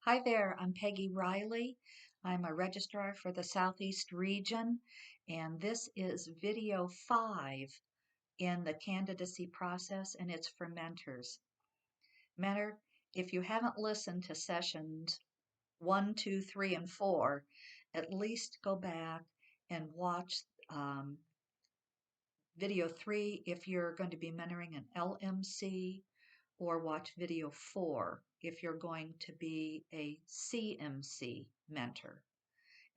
Hi there, I'm Peggy Riley. I'm a registrar for the Southeast region, and this is video 5 in the candidacy process, and it's for mentors. Mentor, if you haven't listened to sessions 1, 2, 3, and 4, at least go back and watch video 3 if you're going to be mentoring an LMC, or watch video 4 if you're going to be a CMC mentor.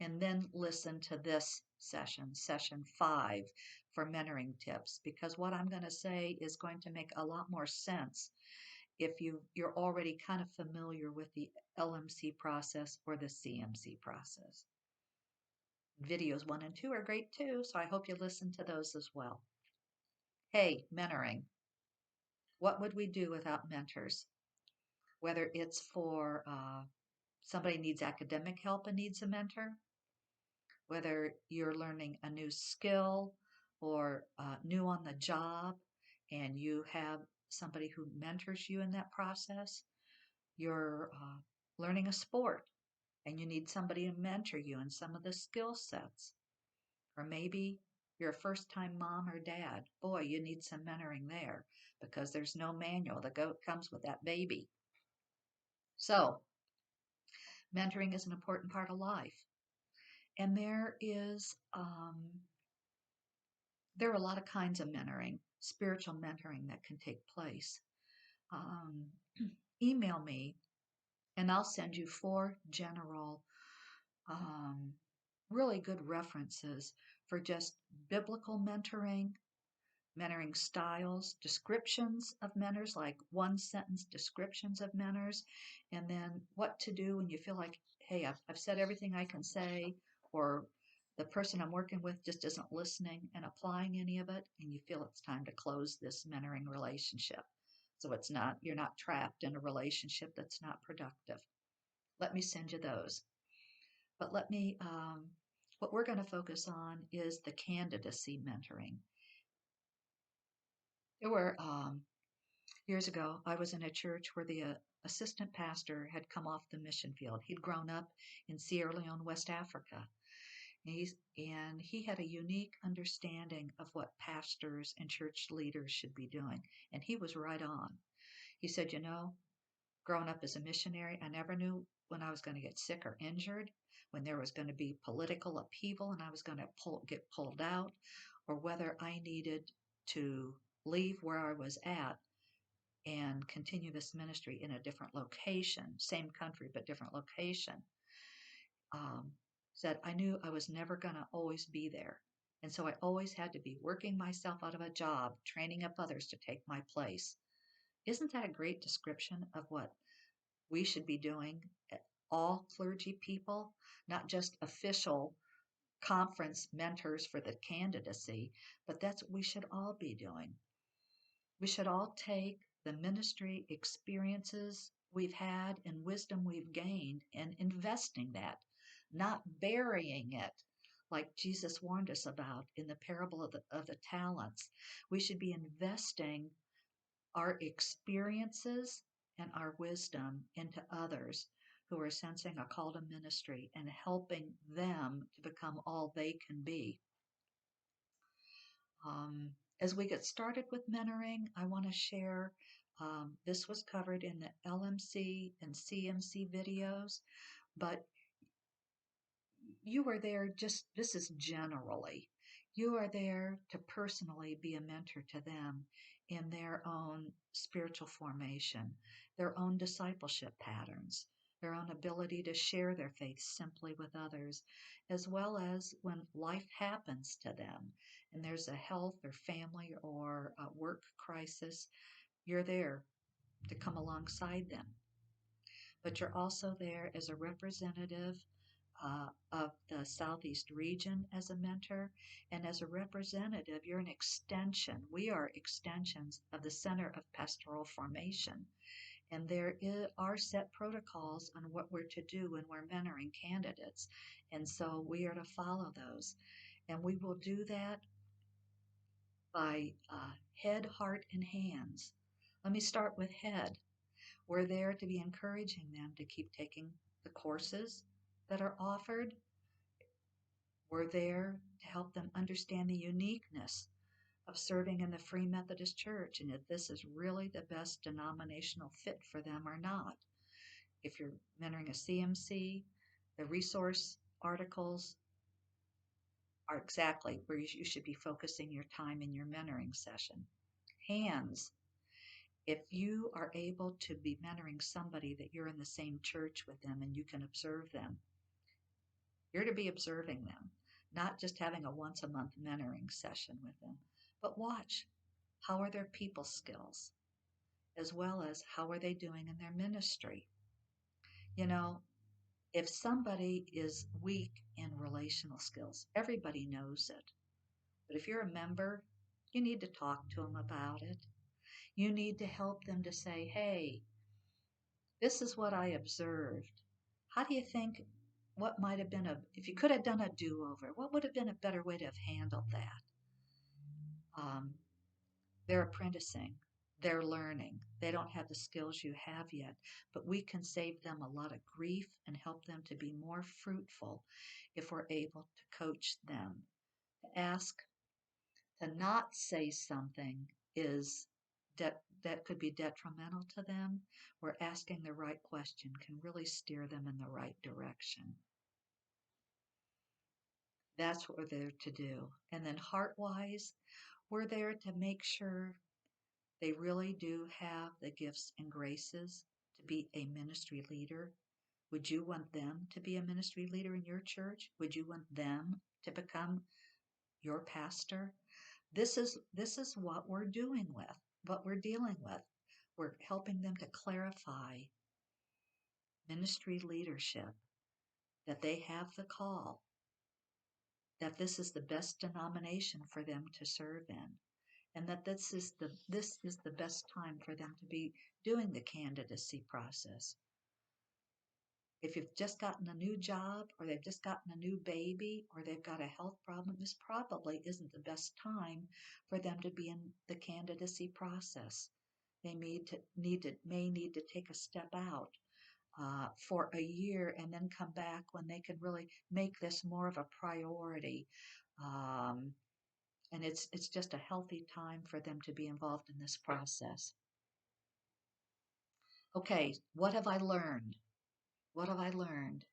And then listen to this session, session 5, for mentoring tips, because what I'm going to say is going to make a lot more sense if you're already kind of familiar with the LMC process or the CMC process. Videos 1 and 2 are great too, so I hope you listen to those as well. Hey, mentoring. What would we do without mentors? Whether it's for somebody needs academic help and needs a mentor, whether you're learning a new skill or new on the job and you have somebody who mentors you in that process, you're learning a sport and you need somebody to mentor you in some of the skill sets, or maybe you're a first-time mom or dad. Boy, you need some mentoring there because there's no manual that comes with that baby. So mentoring is an important part of life. And there are a lot of kinds of mentoring, spiritual mentoring that can take place. Um, Email me and I'll send you 4 general, um, really good references for just biblical mentoring, mentoring styles, descriptions of mentors, like 1-sentence descriptions of mentors, and then what to do when you feel like, hey, I've said everything I can say, or the person I'm working with just isn't listening and applying any of it, and you feel it's time to close this mentoring relationship. So you're not trapped in a relationship that's not productive. Let me send you those. But what we're going to focus on is the candidacy mentoring. There were Years ago, I was in a church where the assistant pastor had come off the mission field. He'd grown up in Sierra Leone, West Africa. And he had a unique understanding of what pastors and church leaders should be doing. And he was right on. He said, growing up as a missionary, I never knew when I was going to get sick or injured, when there was going to be political upheaval and I was going to get pulled out, or whether I needed to leave where I was at and continue this ministry in a different location, same country, but different location. Um, Said I knew I was never going to always be there. And so I always had to be working myself out of a job, training up others to take my place. Isn't that a great description of what we should be doing, all clergy people, not just official conference mentors for the candidacy, but that's what we should all be doing. We should all take the ministry experiences we've had and wisdom we've gained and investing that, not burying it like Jesus warned us about in the parable of the talents. We should be investing our experiences and our wisdom into others who are sensing a call to ministry and helping them to become all they can be. As we get started with mentoring, I want to share, this was covered in the LMC and CMC videos, but you are there this is generally, you are there to personally be a mentor to them in their own spiritual formation, their own discipleship patterns, their own ability to share their faith simply with others, as well as when life happens to them and there's a health or family or a work crisis, you're there to come alongside them. But you're also there as a representative of the Southeast region as a mentor. And as a representative, you're an extension. We are extensions of the Center of Pastoral Formation. And there are set protocols on what we're to do when we're mentoring candidates. And so we are to follow those. And we will do that by head, heart, and hands. Let me start with head. We're there to be encouraging them to keep taking the courses that are offered. We're there to help them understand the uniqueness of serving in the Free Methodist Church and if this is really the best denominational fit for them or not. If you're mentoring a CMC, the resource articles are exactly where you should be focusing your time in your mentoring session. Hands. If you are able to be mentoring somebody that you're in the same church with them and you can observe them, you're to be observing them, not just having a once a month mentoring session with them, but watch how are their people skills, as well as how are they doing in their ministry. You know, if somebody is weak in relational skills, everybody knows it. But if you're a member, you need to talk to them about it. You need to help them to say, hey, this is what I observed. How do you think what might have been if you could have done a do over, what would have been a better way to have handled that? Um, they're apprenticing, they're learning, they don't have the skills you have yet, but we can save them a lot of grief and help them to be more fruitful if we're able to coach them. To ask to not say something is that could be detrimental to them, where asking the right question can really steer them in the right direction. That's what we're there to do. And then heart-wise, we're there to make sure they really do have the gifts and graces to be a ministry leader. Would you want them to be a ministry leader in your church? Would you want them to become your pastor? This is what we're doing with, what we're dealing with. We're helping them to clarify ministry leadership, that they have the call, that this is the best denomination for them to serve in, and that this is the best time for them to be doing the candidacy process. If you've just gotten a new job or they've just gotten a new baby or they've got a health problem, this probably isn't the best time for them to be in the candidacy process. They may need to take a step out for a year and then come back when they can really make this more of a priority. Um, and it's just a healthy time for them to be involved in this process. Okay, what have I learned? What have I learned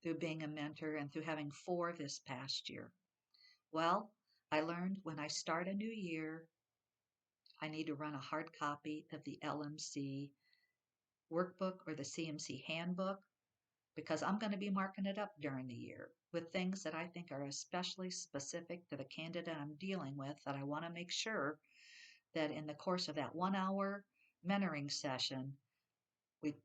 through being a mentor and through having four this past year? Well, I learned when I start a new year, I need to run a hard copy of the LMC workbook or the CMC handbook because I'm going to be marking it up during the year with things that I think are especially specific to the candidate I'm dealing with that I want to make sure that in the course of that 1 hour mentoring session, we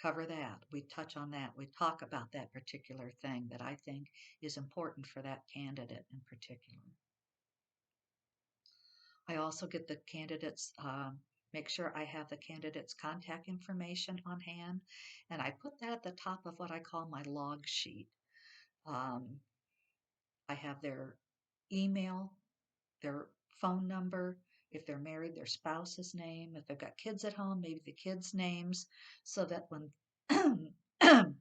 cover that, we touch on that, we talk about that particular thing that I think is important for that candidate in particular. I also get the candidates, make sure I have the candidate's contact information on hand, and I put that at the top of what I call my log sheet. Um, I have their email, their phone number, if they're married, their spouse's name, if they've got kids at home, maybe the kids' names, so that when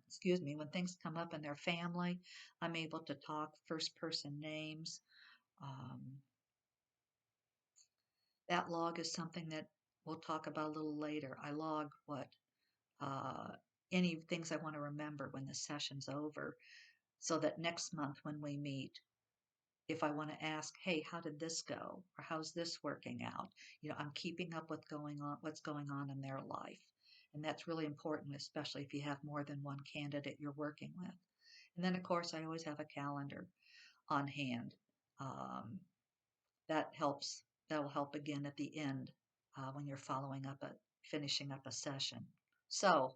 excuse me, when things come up in their family, I'm able to talk first person names. Um, that log is something that we'll talk about a little later. I log what uh, any things I want to remember when the session's over, so that next month when we meet, if I want to ask, hey, how did this go? Or how's this working out? I'm keeping up with what's going on in their life. And that's really important, especially if you have more than one candidate you're working with. And then, of course, I always have a calendar on hand. Um, that helps. That'll help again at the end when you're finishing up a session. So,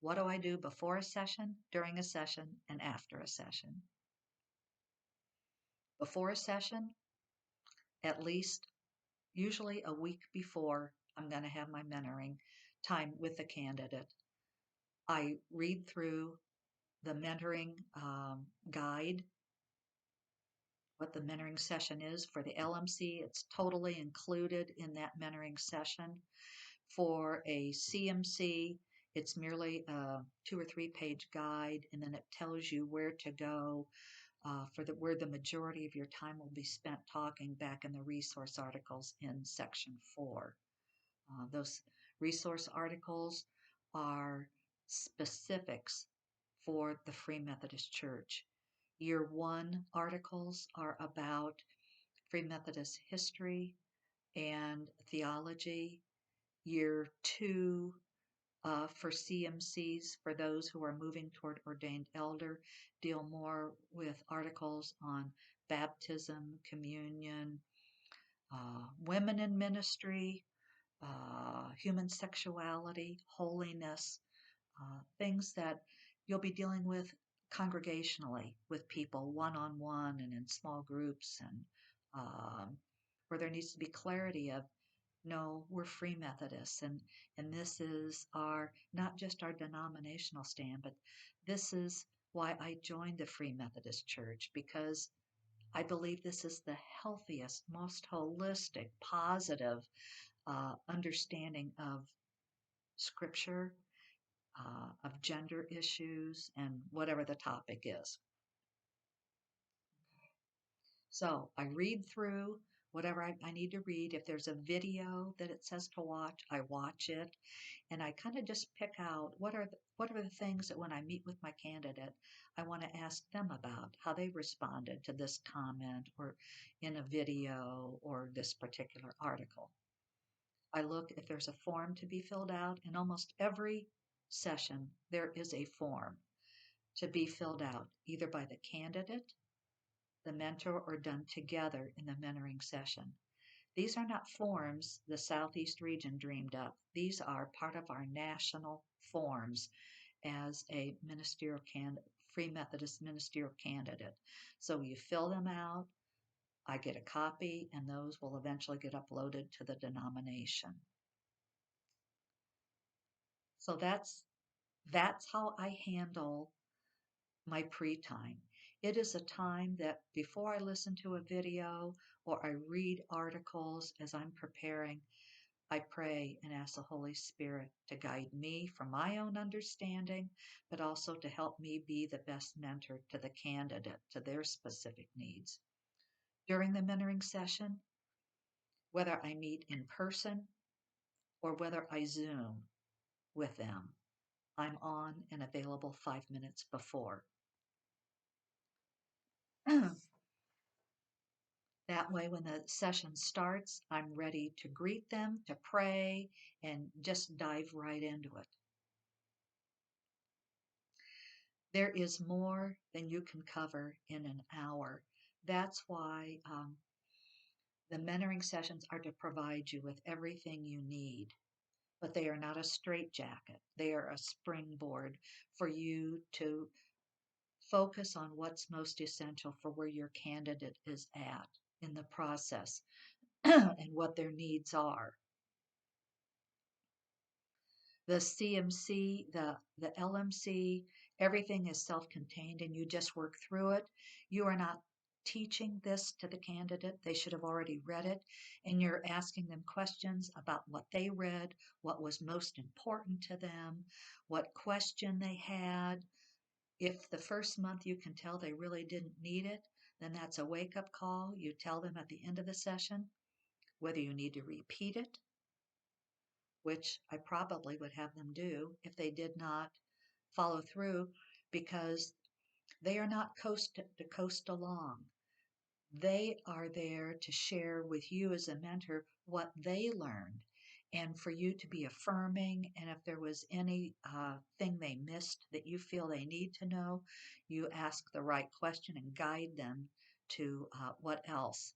what do I do before a session, during a session, and after a session? Before a session, at least usually a week before I'm going to have my mentoring time with the candidate, I read through the mentoring guide, what the mentoring session is for the LMC. It's totally included in that mentoring session. For a CMC, it's merely a 2 or 3 page guide, and then it tells you where to go for where the majority of your time will be spent talking back in the resource articles in section 4. Those resource articles are specifics for the Free Methodist Church. Year 1 articles are about Free Methodist history and theology. Year 2 for CMCs, for those who are moving toward ordained elder, deal more with articles on baptism, communion, women in ministry, human sexuality, holiness, things that you'll be dealing with congregationally with people one on one and in small groups, and where there needs to be clarity of no, we're Free Methodists, and this is our not just our denominational stand, but this is why I joined the Free Methodist Church, because I believe this is the healthiest, most holistic, positive understanding of Scripture, of gender issues, and whatever the topic is. So I read through whatever I need to read. If there's a video that it says to watch, I watch it. And I kind of just pick out what are the things that when I meet with my candidate, I want to ask them about how they responded to this comment or in a video or this particular article. I look if there's a form to be filled out. In almost every session, there is a form to be filled out, either by the candidate, the mentor, or done together in the mentoring session. These are not forms the Southeast region dreamed up. These are part of our national forms as a Free Methodist ministerial candidate. So you fill them out, I get a copy, and those will eventually get uploaded to the denomination. So that's how I handle my pre-time. It is a time that before I listen to a video or I read articles as I'm preparing, I pray and ask the Holy Spirit to guide me from my own understanding, but also to help me be the best mentor to the candidate, to their specific needs. During the mentoring session, whether I meet in person or whether I Zoom with them, I'm on and available 5 minutes before. That way, when the session starts, I'm ready to greet them, to pray, and just dive right into it. There is more than you can cover in an hour. That's why the mentoring sessions are to provide you with everything you need, but they are not a straitjacket. They are a springboard for you to focus on what's most essential for where your candidate is at in the process and what their needs are. The CMC, the LMC, everything is self-contained and you just work through it. You are not teaching this to the candidate. They should have already read it, and you're asking them questions about what they read, what was most important to them, what question they had. If the first month you can tell they really didn't need it, then that's a wake-up call. You tell them at the end of the session whether you need to repeat it, which I probably would have them do if they did not follow through, because they are not coast to coast along. They are there to share with you as a mentor what they learned and for you to be affirming. And if there was any thing they missed that you feel they need to know, you ask the right question and guide them to what else.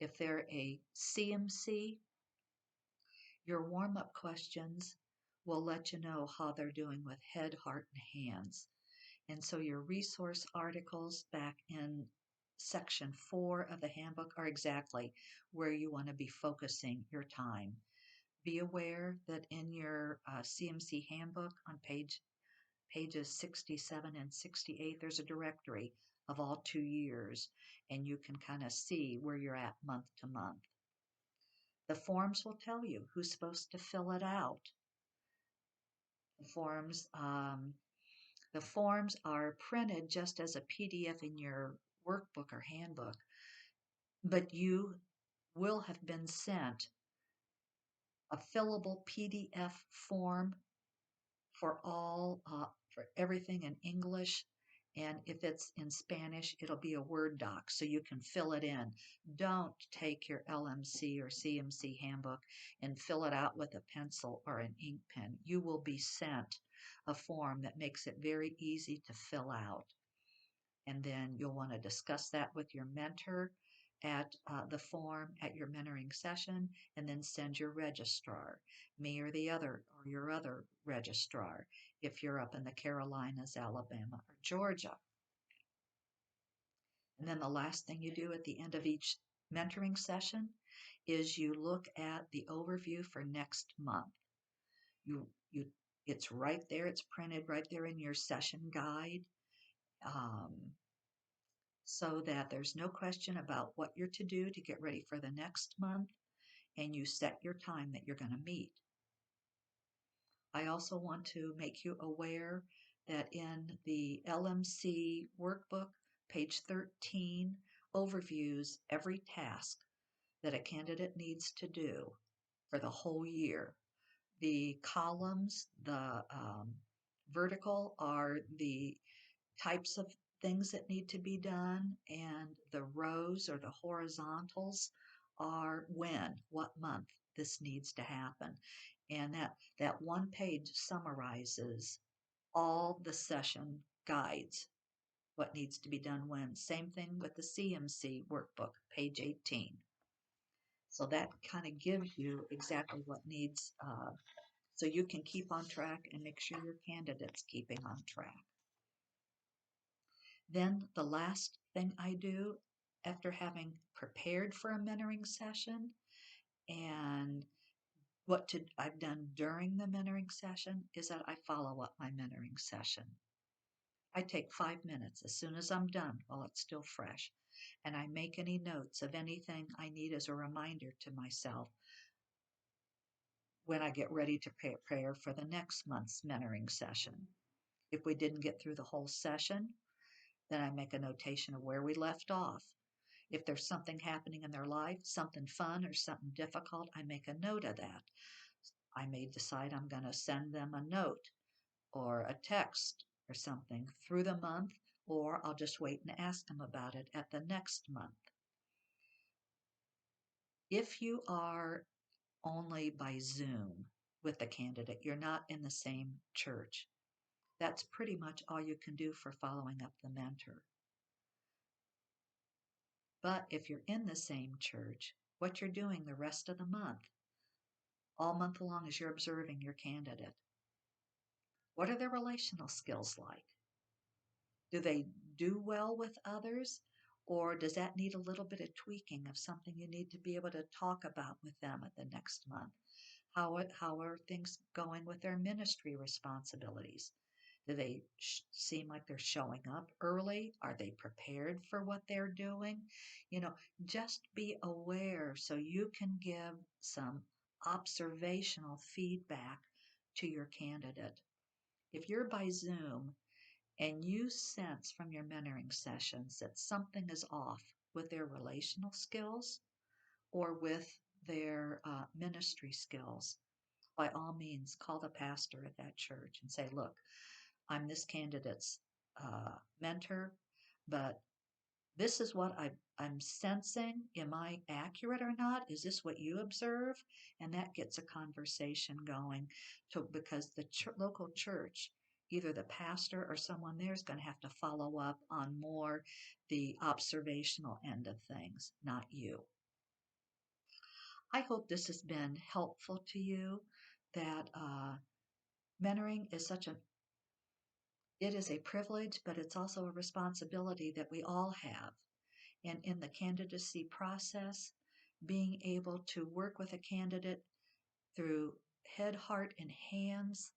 If they're a CMC, your warm-up questions will let you know how they're doing with head, heart, and hands. And so your resource articles back in section 4 of the handbook are exactly where you want to be focusing your time. Be aware that in your CMC handbook on pages 67 and 68, there's a directory of all 2 years, and you can kind of see where you're at month to month. The forms will tell you who's supposed to fill it out. The forms, um, the forms are printed just as a PDF in your workbook or handbook, but you will have been sent a fillable PDF form for everything in English. And if it's in Spanish, it'll be a Word doc so you can fill it in. Don't take your LMC or CMC handbook and fill it out with a pencil or an ink pen. You will be sent a form that makes it very easy to fill out. And then you'll want to discuss that with your mentor at the form at your mentoring session, and then send your registrar, me or your other registrar, if you're up in the Carolinas, Alabama, or Georgia. And then the last thing you do at the end of each mentoring session is you look at the overview for next month. You it's right there, it's printed right there in your session guide. Um, so that there's no question about what you're to do to get ready for the next month, and you set your time that you're going to meet. I also want to make you aware that in the LMC workbook, page 13 overviews every task that a candidate needs to do for the whole year. The columns, the vertical, are the types of things that need to be done, and the rows or the horizontals are what month this needs to happen. And that one page summarizes all the session guides, what needs to be done when. Same thing with the CMC workbook, page 18. So that kind of gives you exactly what needs, so you can keep on track and make sure your candidate's keeping on track. Then the last thing I do after having prepared for a mentoring session and I've done during the mentoring session is that I follow up my mentoring session. I take 5 minutes as soon as I'm done while it's still fresh, and I make any notes of anything I need as a reminder to myself when I get ready to prepare for the next month's mentoring session. If we didn't get through the whole session, then I make a notation of where we left off. If there's something happening in their life, something fun or something difficult, I make a note of that. I may decide I'm going to send them a note or a text or something through the month, or I'll just wait and ask them about it at the next month. If you are only by Zoom with the candidate, you're not in the same church, that's pretty much all you can do for following up the mentor. But if you're in the same church, what you're doing the rest of the month, all month long, is you're observing your candidate. What are their relational skills like? Do they do well with others? Or does that need a little bit of tweaking of something you need to be able to talk about with them at the next month? How are things going with their ministry responsibilities? Do they seem like they're showing up early? Are they prepared for what they're doing? Just be aware so you can give some observational feedback to your candidate. If you're by Zoom and you sense from your mentoring sessions that something is off with their relational skills or with their ministry skills, by all means, call the pastor at that church and say, look, I'm this candidate's mentor, but this is what I'm sensing. Am I accurate or not? Is this what you observe? And that gets a conversation going because the local church, either the pastor or someone there, is going to have to follow up on more the observational end of things, not you. I hope this has been helpful to you, that mentoring is it is a privilege, but it's also a responsibility that we all have. And in the candidacy process, being able to work with a candidate through head, heart, and hands,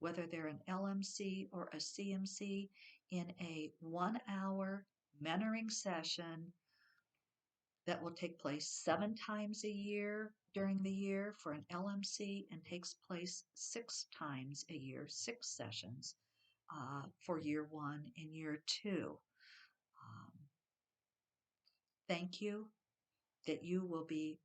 whether they're an LMC or a CMC, in a 1-hour mentoring session that will take place 7 times a year during the year for an LMC and takes place 6 times a year, 6 sessions for year 1 and year 2. Um, Thank you that you will be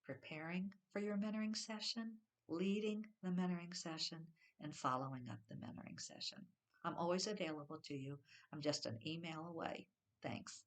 preparing for your mentoring session, leading the mentoring session, and following up the mentoring session. I'm always available to you. I'm just an email away. Thanks.